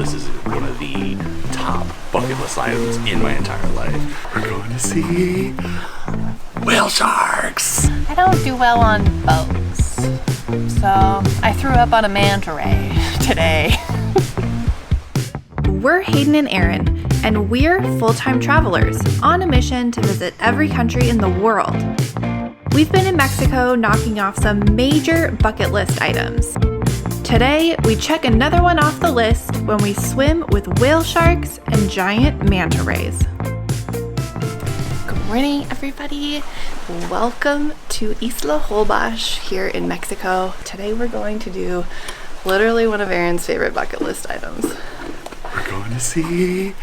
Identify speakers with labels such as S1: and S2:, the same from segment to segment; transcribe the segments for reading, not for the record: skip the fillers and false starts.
S1: This is one of the top bucket list items in my entire life. We're going to see whale sharks.
S2: I don't do well on boats, so I threw up on a manta ray today.
S3: We're Hayden and Aaron, and we're full-time travelers on a mission to visit every country in the world. We've been in Mexico knocking off some major bucket list items. Today, we check another one off the list when we swim with whale sharks and giant manta rays. Good morning, everybody. Welcome to Isla Holbox here in Mexico. Today, we're going to do literally one of Aaron's favorite bucket list items.
S1: We're going to see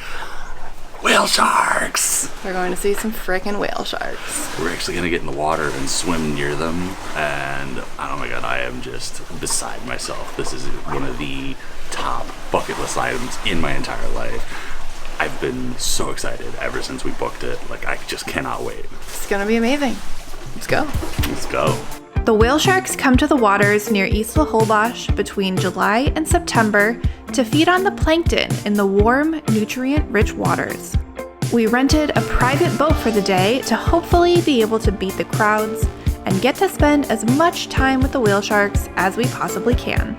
S1: whale sharks.
S3: We're going to see some frickin' whale sharks.
S1: We're actually going to get in the water and swim near them, and oh my god, I am just beside myself. This is one of the top bucket list items in my entire life. I've been so excited ever since we booked it. Like, I just cannot wait.
S3: It's gonna be amazing. Let's go.
S1: Let's go.
S3: The whale sharks come to the waters near Isla Holbox between July and September to feed on the plankton in the warm, nutrient-rich waters. We rented a private boat for the day to hopefully be able to beat the crowds and get to spend as much time with the whale sharks as we possibly can.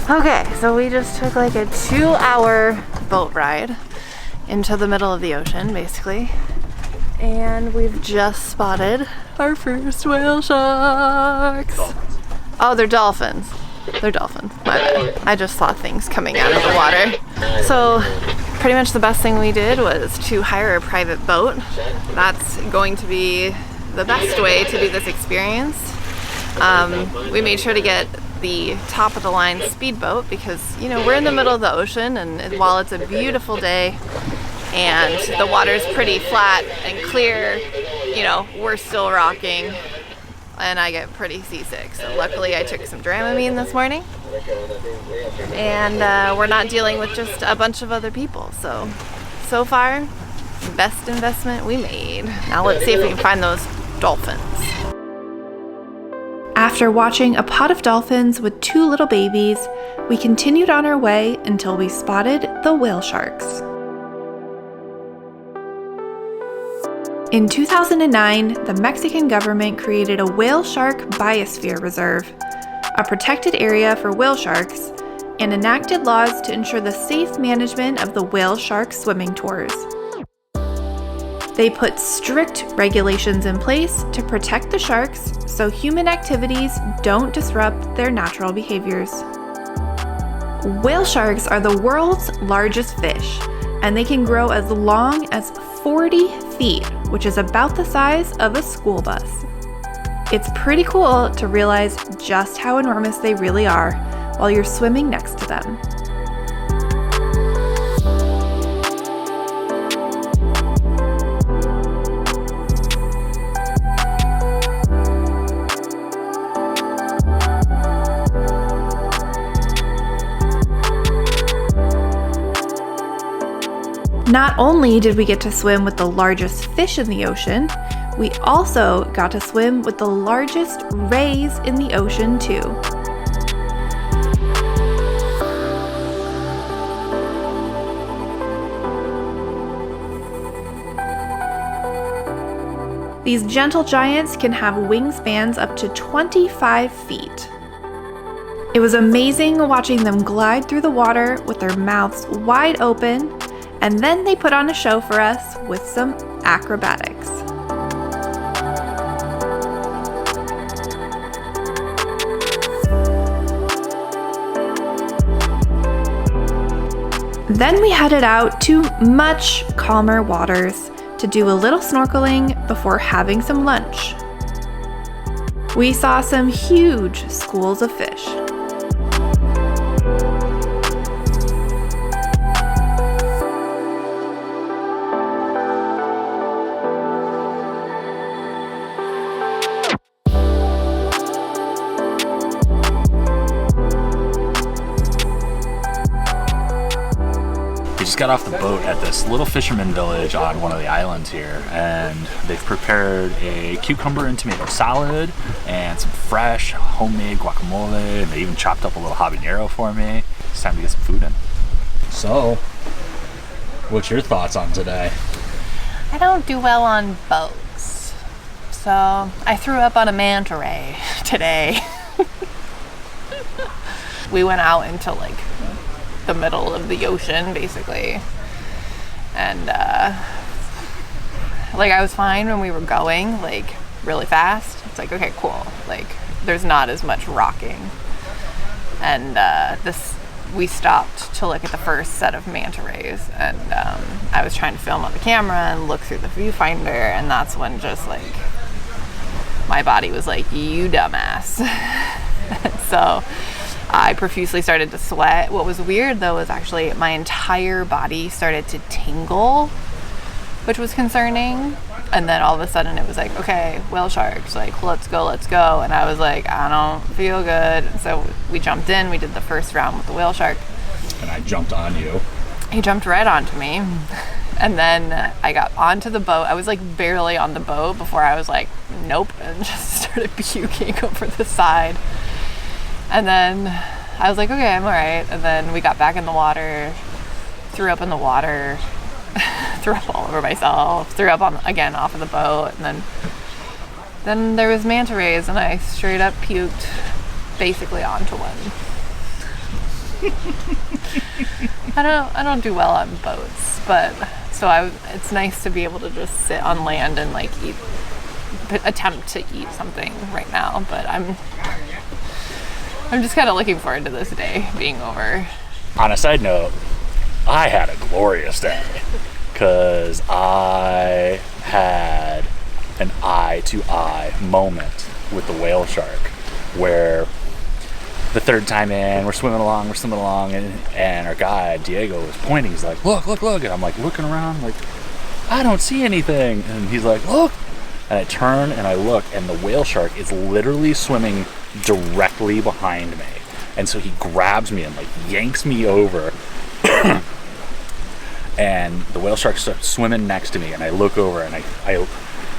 S3: Okay, so we just took like a 2-hour boat ride into the middle of the ocean, basically. And we've just spotted our first whale sharks.
S1: Dolphins.
S3: Oh, they're dolphins. They're dolphins. My bad. I just saw things coming out of the water. So pretty much the best thing we did was to hire a private boat. That's going to be the best way to do this experience. We made sure to get the top of the line speedboat because, you know, we're in the middle of the ocean, and while it's a beautiful day and the water's pretty flat and clear, you know, we're still rocking and I get pretty seasick. So luckily I took some Dramamine this morning, and we're not dealing with just a bunch of other people. So far, best investment we made. Now let's see if we can find those dolphins. After watching a pod of dolphins with 2 little babies, we continued on our way until we spotted the whale sharks. In 2009, the Mexican government created a whale shark biosphere reserve, a protected area for whale sharks, and enacted laws to ensure the safe management of the whale shark swimming tours. They put strict regulations in place to protect the sharks so human activities don't disrupt their natural behaviors. Whale sharks are the world's largest fish, and they can grow as long as 40 feet, which is about the size of a school bus. It's pretty cool to realize just how enormous they really are while you're swimming next to them. Not only did we get to swim with the largest fish in the ocean, we also got to swim with the largest rays in the ocean too. These gentle giants can have wingspans up to 25 feet. It was amazing watching them glide through the water with their mouths wide open, and then they put on a show for us with some acrobatics. Then we headed out to much calmer waters to do a little snorkeling before having some lunch. We saw some huge schools of fish.
S1: We just got off the boat at this little fisherman village on one of the islands here, and they've prepared a cucumber and tomato salad and some fresh homemade guacamole, and they even chopped up a little habanero for me. It's time to get some food in.
S4: So, what's your thoughts on today?
S2: I don't do well on boats. So I threw up on a manta ray today. We went out into like the middle of the ocean basically. And like I was fine when we were going like really fast. It's like, okay, cool. Like there's not as much rocking. And we stopped to look at the first set of manta rays, and I was trying to film on the camera and look through the viewfinder, and that's when just like my body was like, you dumbass. So I profusely started to sweat. What was weird though was actually my entire body started to tingle, which was concerning. And then all of a sudden it was like, okay, whale sharks, like let's go. And I was like, I don't feel good. So we jumped in, we did the first round with the whale shark.
S4: And I jumped on you.
S2: He jumped right onto me. And then I got onto the boat. I was like barely on the boat before I was like, nope, and just started puking over the side. And then I was like, okay, I'm all right. And then we got back in the water, threw up in the water, threw up all over myself, threw up again off of the boat, and then there was manta rays, and I straight up puked basically onto one. I don't do well on boats, but so it's nice to be able to just sit on land and like attempt to eat something right now, but I'm just kind of looking forward to this day being over.
S4: On a side note, I had a glorious day because I had an eye-to-eye moment with the whale shark where the third time in, we're swimming along, and our guide, Diego, was pointing. He's like, look, and I'm like looking around, like, I don't see anything. And he's like, look. And I turn and I look, and the whale shark is literally swimming directly behind me. And so he grabs me and like yanks me over. And the whale shark starts swimming next to me, and I look over and I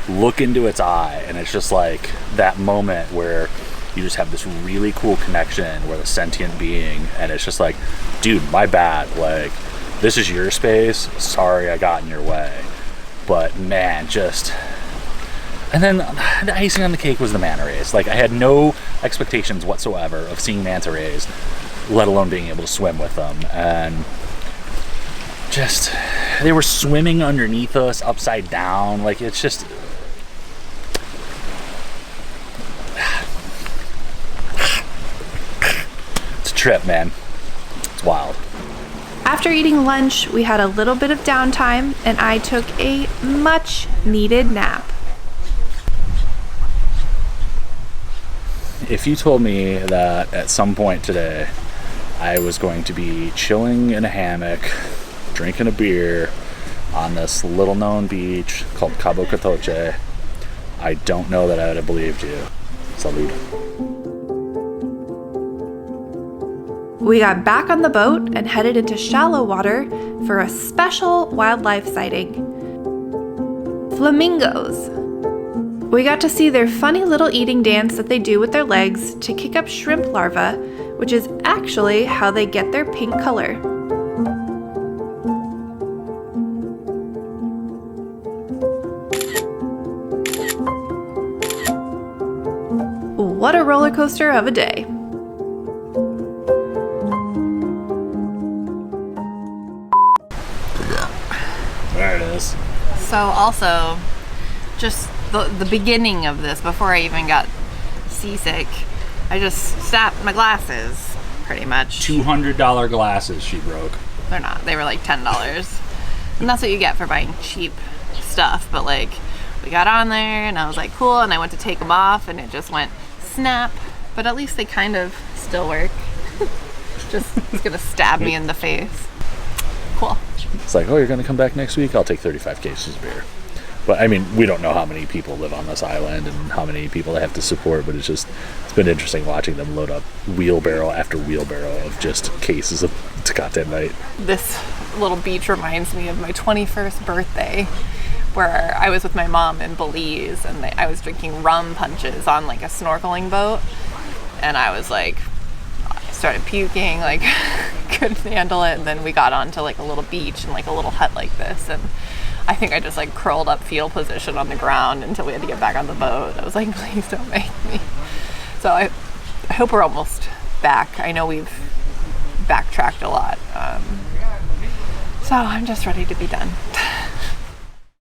S4: look into its eye, and it's just like that moment where you just have this really cool connection with a sentient being, and it's just like, dude, my bad, like this is your space, sorry I got in your way. But man, just, and then the icing on the cake was the manta rays. Like I had no expectations whatsoever of seeing manta rays, let alone being able to swim with them. And just, they were swimming underneath us upside down. Like it's just, it's a trip, man. It's wild.
S3: After eating lunch, we had a little bit of downtime, and I took a much needed nap.
S4: If you told me that at some point today I was going to be chilling in a hammock, drinking a beer on this little known beach called Cabo Catoche, I don't know that I would have believed you. Salud.
S3: We got back on the boat and headed into shallow water for a special wildlife sighting. Flamingos. We got to see their funny little eating dance that they do with their legs to kick up shrimp larvae, which is actually how they get their pink color. What a roller coaster of a day.
S4: There it is.
S2: So also, just the beginning of this, before I even got seasick, I just snapped my glasses, pretty much.
S4: $200 glasses she broke.
S2: They're not. They were like $10. And that's what you get for buying cheap stuff. But like, we got on there and I was like, cool. And I went to take them off and it just went snap. But at least they kind of still work. Just, it's gonna stab me in the face. Cool.
S4: It's like, oh, you're going to come back next week? I'll take 35 cases of beer. But I mean, we don't know how many people live on this island and how many people they have to support, but it's been interesting watching them load up wheelbarrow after wheelbarrow of just cases of Tecate night.
S2: This little beach reminds me of my 21st birthday, where I was with my mom in Belize, and I was drinking rum punches on like a snorkeling boat, and I was like started puking, like couldn't handle it. And then we got onto like a little beach and like a little hut like this, and I think I just like curled up fetal position on the ground until we had to get back on the boat. I was like, please don't make me. So I hope we're almost back. I know we've backtracked a lot. So I'm just ready to be done.